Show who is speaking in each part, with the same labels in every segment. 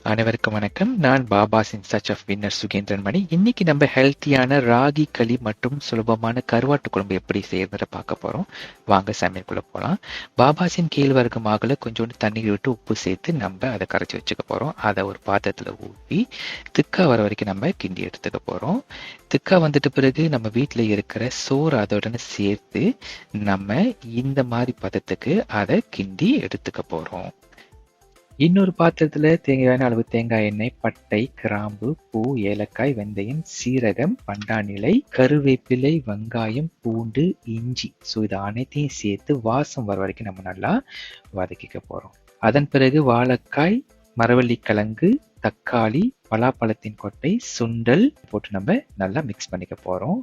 Speaker 1: அனைவருக்கும் வணக்கம். நான் பாபாஸ் in search of winner Sugendran மணி. இன்னைக்கு நம்ம ஹெல்த்தியான ராகி களி மற்றும் சுலபமான கருவாட்டு குழம்பு எப்படி செய்யறத பார்க்க போறோம். வாங்க சமையலுக்குள்ள போகலாம். பாபாஸின் கேழ்வரகு மாவுல கொஞ்சோண்டு தண்ணீர் விட்டு உப்பு சேர்த்து நம்ம அதை கரைச்சி வச்சுக்க போறோம். அதை ஒரு பாத்திரத்துல ஊற்றி திக்கா வர வரைக்கும் நம்ம கிண்டி எடுத்துக்க போறோம். திக்கா வந்துட்டு பிறகு நம்ம வீட்டில் இருக்கிற சோறு அதோட சேர்த்து நம்ம இந்த மாதிரி பதத்துக்கு அதை கிண்டி எடுத்துக்க போறோம். இன்னொரு பாத்திரத்துல தேவையான அளவு தேங்காய் எண்ணெய், பட்டை, கிராம்பு, பூ, ஏலக்காய், வெந்தயம், சீரகம், பண்டாணிலை, கருவேப்பிலை, வெங்காயம், பூண்டு, இஞ்சி இது அனைத்தையும் சேர்த்து வாசம் வர வரைக்கும் நம்ம நல்லா வதக்கிக்க போறோம். அதன் பிறகு வாழைக்காய், மரவள்ளிக்கிழங்கு, தக்காளி, பலாப்பழத்தின் கொட்டை, சுண்டல் போட்டு நம்ம நல்லா மிக்ஸ் பண்ணிக்க போறோம்.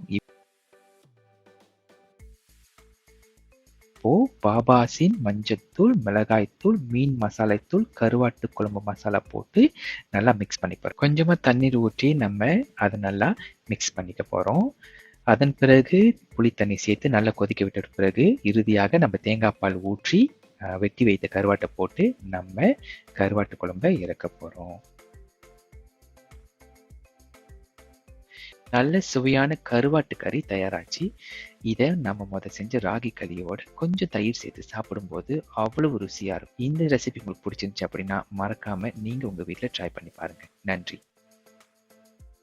Speaker 1: இப்போ பாபாஸின் மஞ்சத்தூள், மிளகாய்த்தூள், மீன் மசாலைத்தூள், கருவாட்டு குழம்பு மசாலா போட்டு நல்லா மிக்ஸ் பண்ணி போறோம். கொஞ்சமா தண்ணீர் ஊற்றி நம்ம அதை நல்லா மிக்ஸ் பண்ணிக்க போறோம். அதன் பிறகு புளி தண்ணி சேர்த்து நல்லா கொதிக்க விட்ட பிறகு இறுதியாக நம்ம தேங்காய் பால் ஊற்றி வெட்டி வைத்த கருவாட்டை போட்டு நம்ம கருவாட்டு குழம்பை இறக்க போறோம். நல்ல சுவையான கருவாட்டு கறி தயாராச்சு. இதை நம்ம செஞ்ச ராகி களியோட கொஞ்சம் தயிர் சேர்த்து சாப்பிடும்போது அவ்வளவு ருசியா இருக்கும். இந்த ரெசிபி உங்களுக்கு பிடிச்சிருந்துச்சு அப்படின்னா மறக்காம நீங்க உங்க வீட்டில் ட்ரை பண்ணி பாருங்க. நன்றி.